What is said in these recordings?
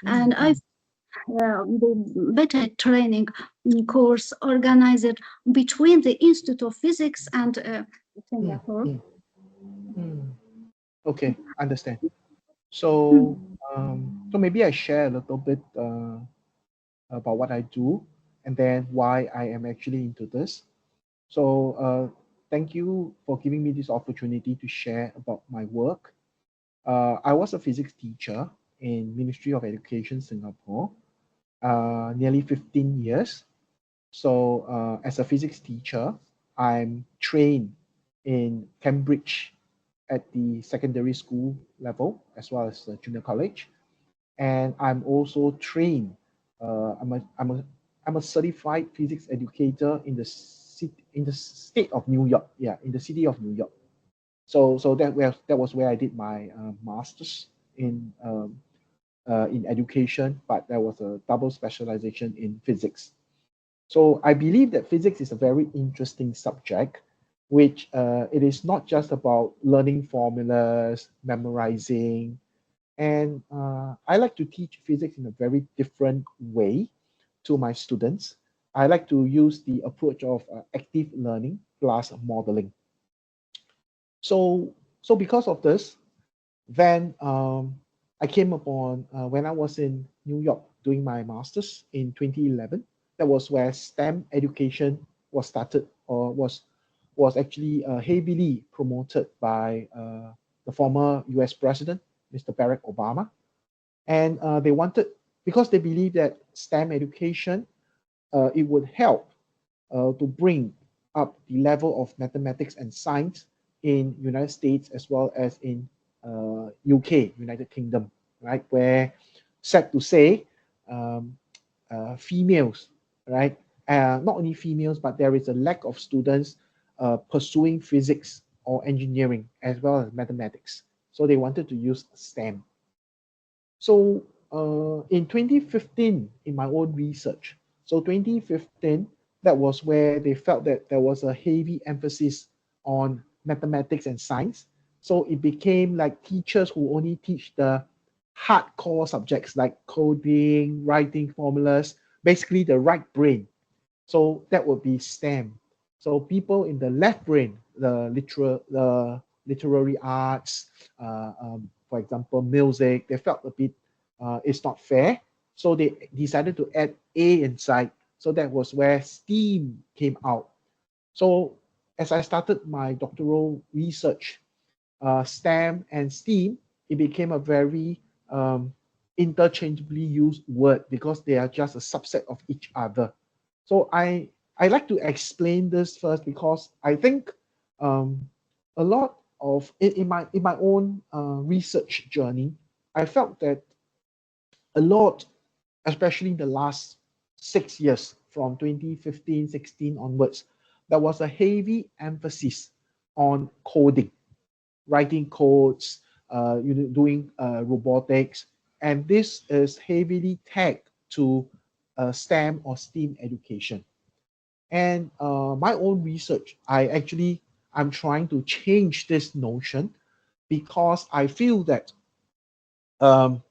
And I the better training course organized between the Institute of Physics and mm, Singapore. mm, mm. Okay, understand. So, so maybe I share a little bit about what I do and then why I am actually into this. So, thank you for giving me this opportunity to share about my work. I was a physics teacher in Ministry of Education Singapore, nearly 15 years. So, as a physics teacher, I'm trained in Cambridge at the secondary school level as well as the junior college, and I'm also trained. I'm a certified physics educator in the city, in the state of New York. Yeah, in the city of New York. So that was where I did my masters in education, but there was a double specialization in physics. So I believe that physics is a very interesting subject, which it is not just about learning formulas, memorizing, and I like to teach physics in a very different way to my students. I like to use the approach of active learning plus modeling. So because of this, then I came upon when I was in New York doing my master's in 2011. That was where STEM education was started or was actually heavily promoted by the former U.S. President, Mr. Barack Obama, and they wanted because they believe that STEM education it would help to bring up the level of mathematics and science in United States as well as in UK, United Kingdom, right? Where, sad to say, um, females, right? Not only females, but there is a lack of students pursuing physics or engineering as well as mathematics. So they wanted to use STEM. So in 2015, in my own research, so 2015, that was where they felt that there was a heavy emphasis on mathematics and science. So it became like teachers who only teach the hardcore subjects like coding, writing formulas, basically the right brain. So that would be STEM. So people in the left brain, the literary arts, for example, music, they felt a bit it's not fair. So they decided to add A inside. So that was where STEAM came out. So as I started my doctoral research, STEM and STEAM, it became a very interchangeably used word because they are just a subset of each other. So I like to explain this first because I think um, a lot of in my own research journey, I felt that a lot, especially in the last 6 years from 2015, 16 onwards, there was a heavy emphasis on coding, writing codes, doing robotics, and this is heavily tagged to STEM or STEAM education. And my own research, I'm trying to change this notion because I feel that um,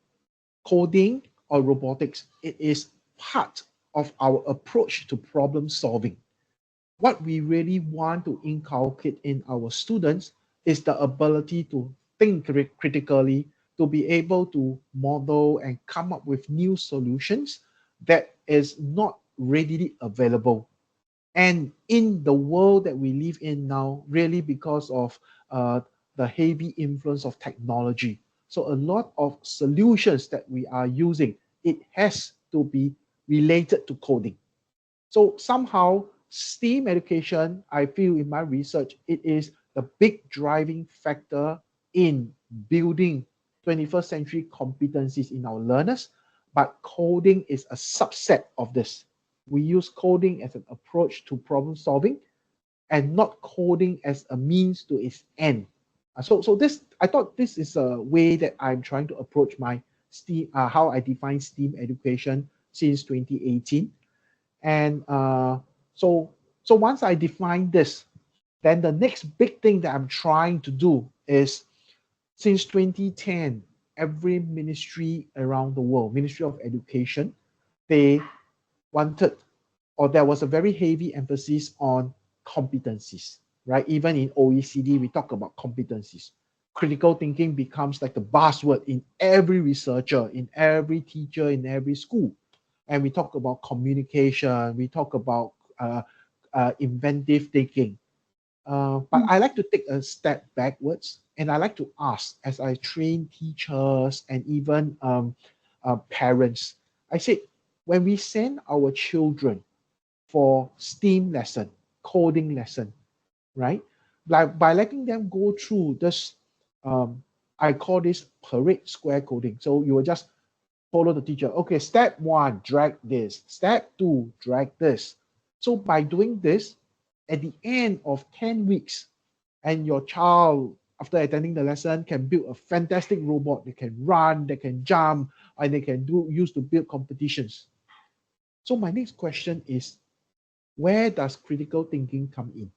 coding or robotics it is part of our approach to problem solving. What we really want to inculcate in our students is the ability to think critically, to be able to model and come up with new solutions that is not readily available. And in the world that we live in now, really because of the heavy influence of technology, so a lot of solutions that we are using, it has to be related to coding. So somehow, STEAM education, I feel in my research, it is the big driving factor in building 21st century competencies in our learners. But coding is a subset of this. We use coding as an approach to problem solving and not coding as a means to its end. So this I thought this is a way that I'm trying to approach my STEAM, how I define STEAM education since 2018. And so so once I define this, then the next big thing that I'm trying to do is since 2010 every ministry around the world, Ministry of Education, they wanted, or there was a very heavy emphasis on competencies, right? Even in OECD, we talk about competencies. Critical thinking becomes like the buzzword in every researcher, in every teacher, in every school. And we talk about communication, we talk about inventive thinking. But I like to take a step backwards, and I like to ask, as I train teachers and even parents, I said, when we send our children for STEAM lesson, coding lesson, right? By letting them go through this, um, I call this parade square coding. So you will just follow the teacher. Okay, step one, drag this. Step two, drag this. So by doing this, at the end of 10 weeks, and your child, after attending the lesson, can build a fantastic robot. They can run, they can jump, and they can use to build competitions. So my next question is, where does critical thinking come in?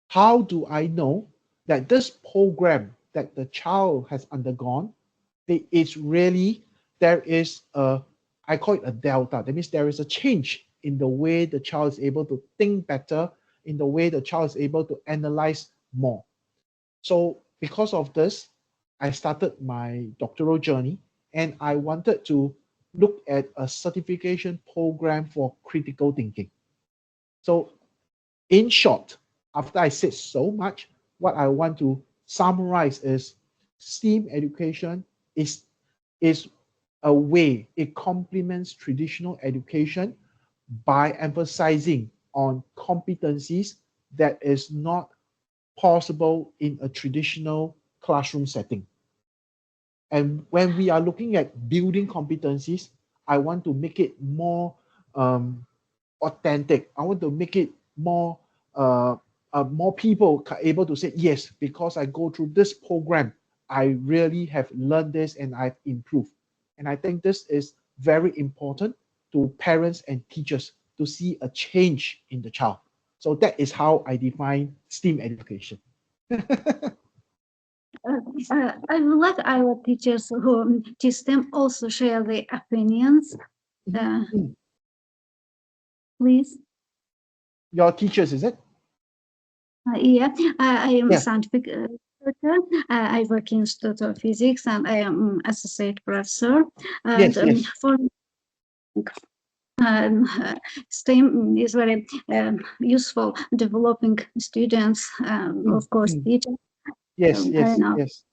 How do I know that this program that the child has undergone, it's really, there is a, I call it a delta. That means there is a change in the way the child is able to think better, in the way the child is able to analyze more. So because of this, I started my doctoral journey, and I wanted to look at a certification program for critical thinking. So in short, after I said so much, what I want to summarize is STEAM education is a way, it complements traditional education by emphasizing on competencies that is not possible in a traditional classroom setting. And when we are looking at building competencies, I want to make it more um, authentic. I want to make it uh, more people able to say, yes, because I go through this program, I really have learned this and I've improved. And I think this is very important to parents and teachers to see a change in the child. So that is how I define STEAM education. I would like our teachers who teach them also share their opinions. Uh, please. Your teachers, is it? Yeah, I am a Yeah. scientific researcher. I work in Institute of Physics, and I am associate professor. And Yes, yes. for um, STEM is very useful developing students, Mm, of course, mm. teachers. Yes, I yes, know. yes.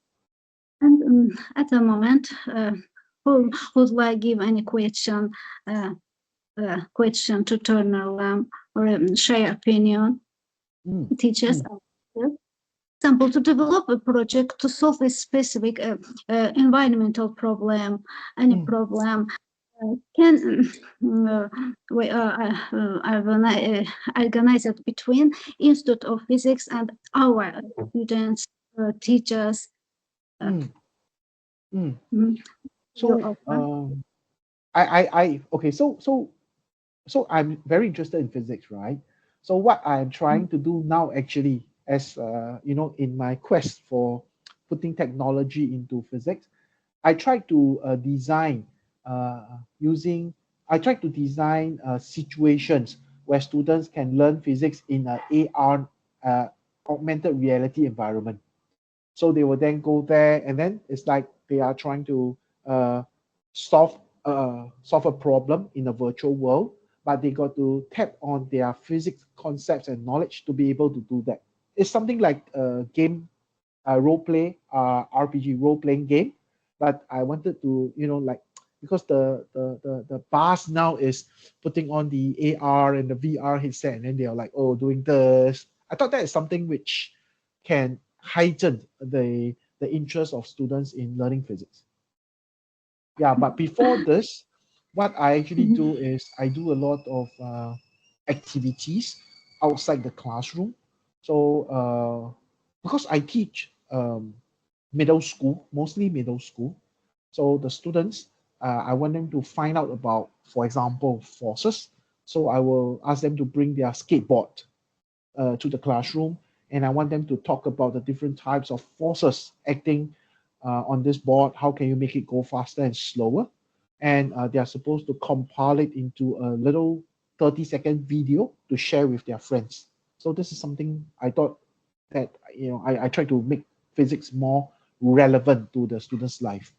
And at the moment, who would like give any uh, question to Turner Lamb or share opinion? Mm, Teachers. mm, Example, to develop a project to solve a specific environmental problem, any mm, problem, can we organize it between Institute of Physics and our students, teachers. Uh, mm, mm. mm, you So, offer. okay, so I'm very interested in physics, right? So what I'm trying to do now, actually, as in my quest for putting technology into physics, I tried to using. I tried to design situations where students can learn physics in a AR, augmented reality environment. So they will then go there, and then it's like they are trying to uh, solve a problem in a virtual world, but they got to tap on their physics concepts and knowledge to be able to do that. It's something like a game, role play, RPG role playing game, but I wanted to, like, because the buzz now is putting on the AR and the VR headset, and then they are like, oh, doing this. I thought that is something which can heighten the interest of students in learning physics. Yeah, but before this, what I actually Mhm. do is I do a lot of activities outside the classroom. So because I teach middle school, mostly middle school, so the students, I want them to find out about, for example, forces. So I will ask them to bring their skateboard to the classroom, and I want them to talk about the different types of forces acting on this board, how can you make it go faster and slower? And they are supposed to compile it into a little 30-second video to share with their friends. So this is something I thought that, I try to make physics more relevant to the students' life.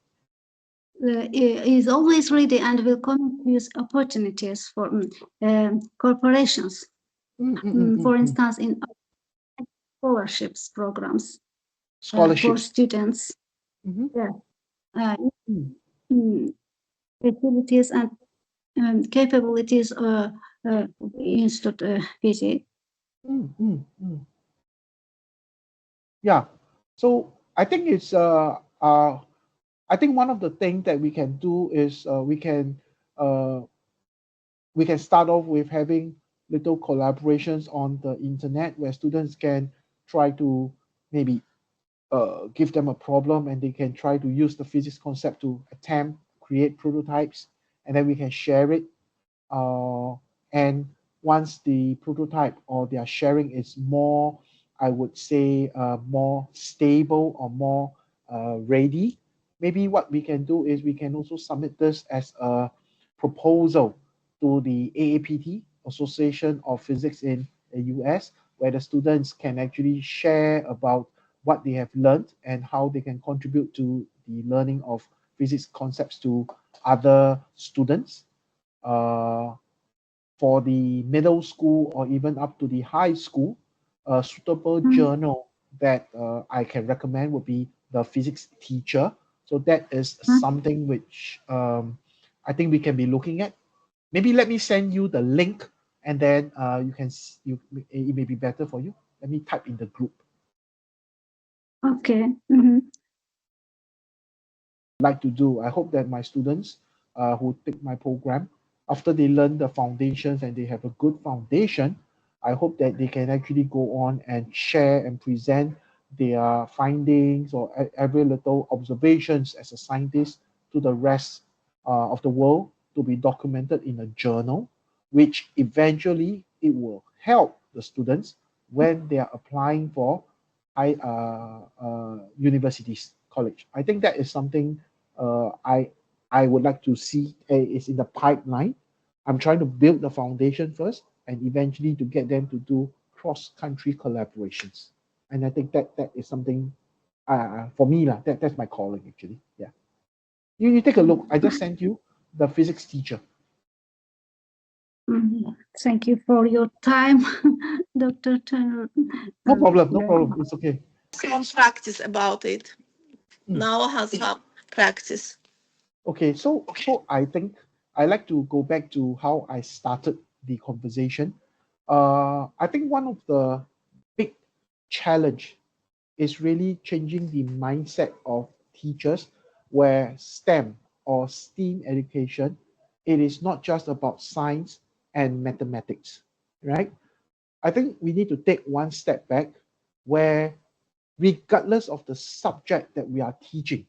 Is always ready and will come with opportunities for corporations. For instance, in scholarships programs for students. Facilities and capabilities institute visit. Yeah. So I think I think one of the things that we can do is we can start off with having little collaborations on the internet where students can try to maybe give them a problem and they can try to use the physics concept to attempt create prototypes, and then we can share it. And once the prototype or their sharing is more, I would say, more stable or more ready, maybe what we can do is we can also submit this as a proposal to the AAPT, Association of Physics in the US, where the students can actually share about what they have learned and how they can contribute to the learning of physics concepts to other students. For the middle school or even up to the high school, a suitable journal that I can recommend would be the physics teacher. So that is something which I think we can be looking at. Maybe let me send you the link, and then it may be better for you. Let me type in the group. Okay. Like to do. I hope that my students who take my program, after they learn the foundations and they have a good foundation, I hope that they can actually go on and share and present their findings or every little observations as a scientist to the rest of the world to be documented in a journal, which eventually it will help the students when they are applying for universities, college. I think that is something uh, I I would like to see is in the pipeline. I'm trying to build the foundation first, and eventually to get them to do cross-country collaborations. And I think that is something for me lah. That's my calling actually. Yeah. You take a look. I just sent you the physics teacher. Thank you for your time, Dr. Turner. No problem. No problem. It's okay. Some practice about it. Now has some practice. Okay, so I think I like to go back to how I started the conversation. I think one of the big challenge is really changing the mindset of teachers, where STEM or STEAM education, it is not just about science and mathematics, right? I think we need to take one step back, where regardless of the subject that we are teaching,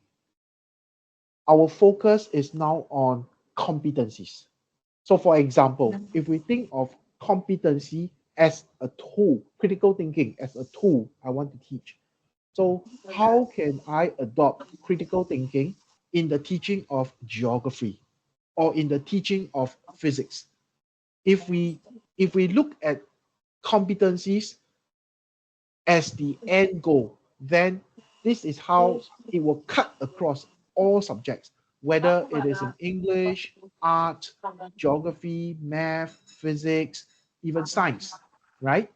our focus is now on competencies. So, for example, if we think of competency as a tool, critical thinking as a tool I want to teach. So, how can I adopt critical thinking in the teaching of geography or in the teaching of physics? If we look at competencies as the end goal, then this is how it will cut across all subjects, whether it is in English, art, geography, math, physics, even science, right?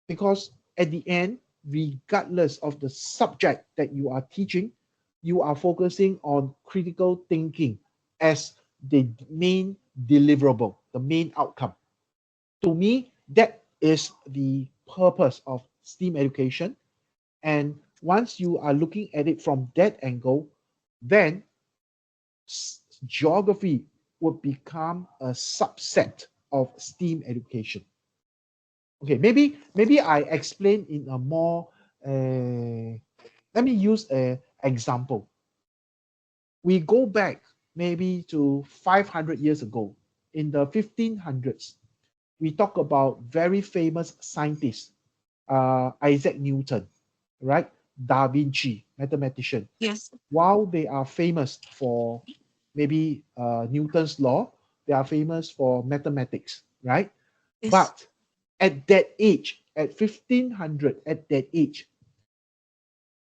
Because at the end, regardless of the subject that you are teaching, you are focusing on critical thinking as the main deliverable, the main outcome. To me, that is the purpose of STEAM education. And once you are looking at it from that angle, then geography would become a subset of STEAM education. Okay, maybe I explain in a more. Let me use an example. We go back maybe to 500 years ago, in the 1500s. We talk about very famous scientist, Isaac Newton, right? Da Vinci, mathematician. Yes. While they are famous for maybe Newton's law, they are famous for mathematics, right? Yes. But at that age, at 1500, at that age,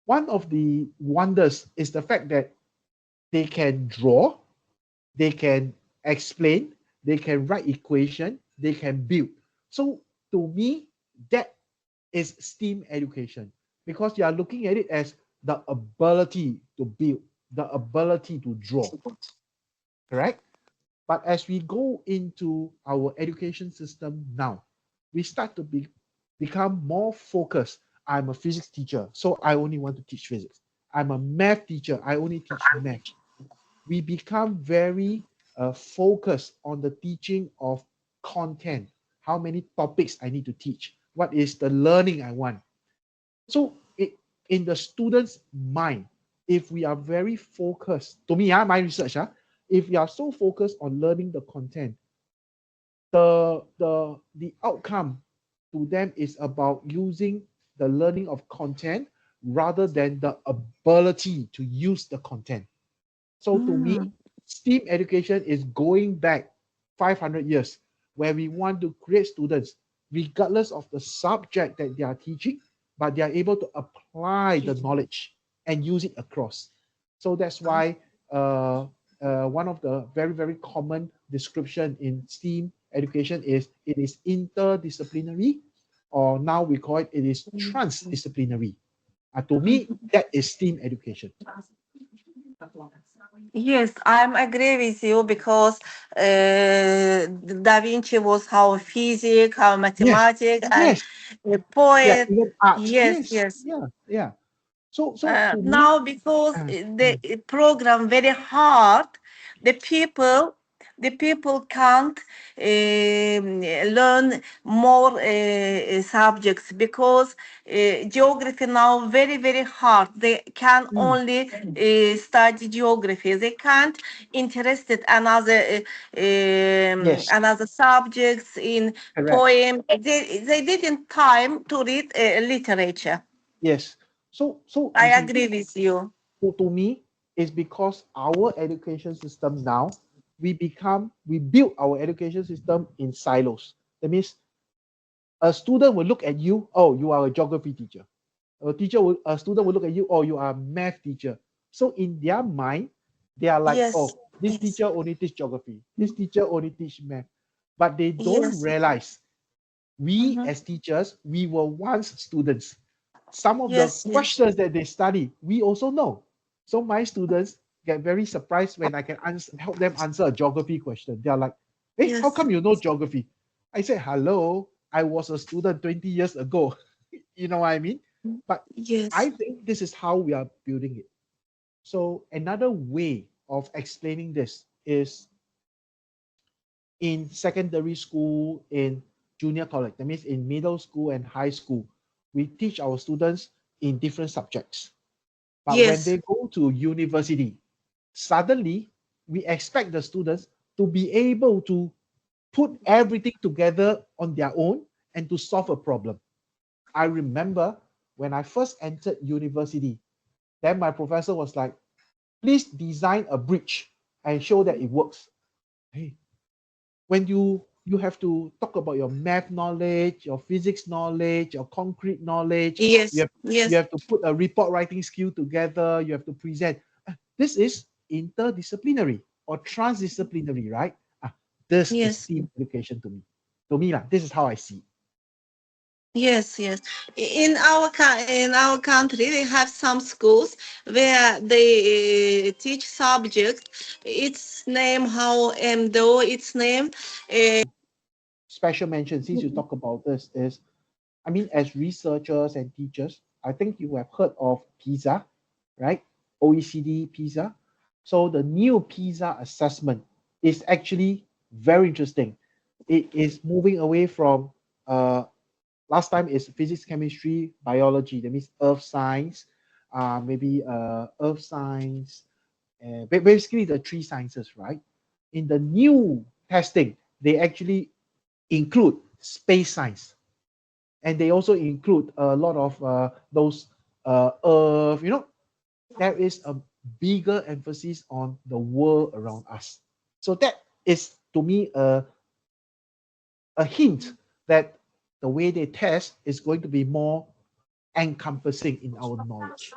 one of the wonders is the fact that they can draw, they can explain, they can write equation, they can build. So to me, that is STEAM education, because you are looking at it as the ability to build, the ability to draw, correct? But as we go into our education system now, we start to become more focused. I'm a physics teacher, so I only want to teach physics. I'm a math teacher, I only teach math. We become very focused on the teaching of content. How many topics I need to teach? What is the learning I want? So in the student's mind, if we are very focused, to me, my research, if we are so focused on learning the content, the outcome to them is about using the learning of content rather than the ability to use the content. So to me, STEAM education is going back 500 years, where we want to create students, regardless of the subject that they are teaching, but they are able to apply the knowledge and use it across. So that's why one of the very, very common description in STEAM education is it is interdisciplinary, or now we call it is transdisciplinary. To me, that is STEAM education. Yes, I'm agree with you because Da Vinci was how physics, how Yes, mathematics, and yes, a yeah, poet. even art. Yes, Yes, yes. yeah, yeah. So to me, Now because uh, the program very hard, the people the people can't learn more subjects because geography now very hard. They can mm, only study geography. They can't interested yes, another subjects in correct. poem. They didn't time to read literature. Yes. So I you see, agree with you. to me, it's because our education system now, we build our education system in silos. That means a student will look at you, oh, you are a geography teacher. A student will look at you, oh, you are a math teacher. So in their mind, they are like, Yes, oh, this yes, teacher only teach geography. This teacher only teach math. But they don't yes, realize we mhm, as teachers, we were once students. Some of the yes, yes, questions that they study, we also know. So my students get very surprised when I can help them answer a geography question. They are like, hey, how yes, come you know geography? I said, hello, I was a student 20 years ago. You know what I mean? But I yes, think this is how we are building it. So another way of explaining this is in secondary school, in junior college, that means in middle school and high school, we teach our students in different subjects. But when yes, they go to university, suddenly we expect the students to be able to put everything together on their own and to solve a problem. I remember when I first entered university, then my professor was like, please design a bridge and show that it works. Hey, when you have to talk about your math knowledge, your physics knowledge, your concrete knowledge, you yes, have you yes, have to put a report writing skill together, you have to present. This is interdisciplinary or transdisciplinary, right? This is yes, STEAM education to me. To me, this is how I see it. yes, yes. In our country, we have some schools where they teach subjects. Its name how though its name. Special mention, since you talk about this, is I mean, as researchers and teachers, I think you have heard of PISA, right? OECD PISA. So the new PISA assessment is actually very interesting. It is moving away from last time is physics, chemistry, biology. That means earth science, maybe earth science, basically the three sciences, right? In the new testing, they actually include space science, and they also include a lot of those Earth. There is a bigger emphasis on the world around us. So that is to me a hint that the way they test is going to be more encompassing in our knowledge.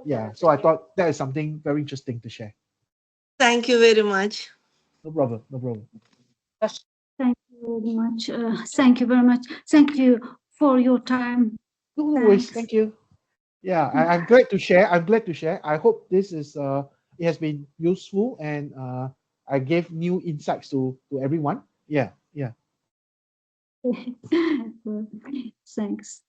Yeah, so I thought that is something very interesting to share. Thank you very much. No problem, no problem. Thank you very much. Thank you very much. Thank you for your time. No worries, Thanks. thank you. Yeah, I'm glad to share. I'm glad to share. I hope this is it has been useful and I gave new insights to everyone. Yeah, yeah. Thanks.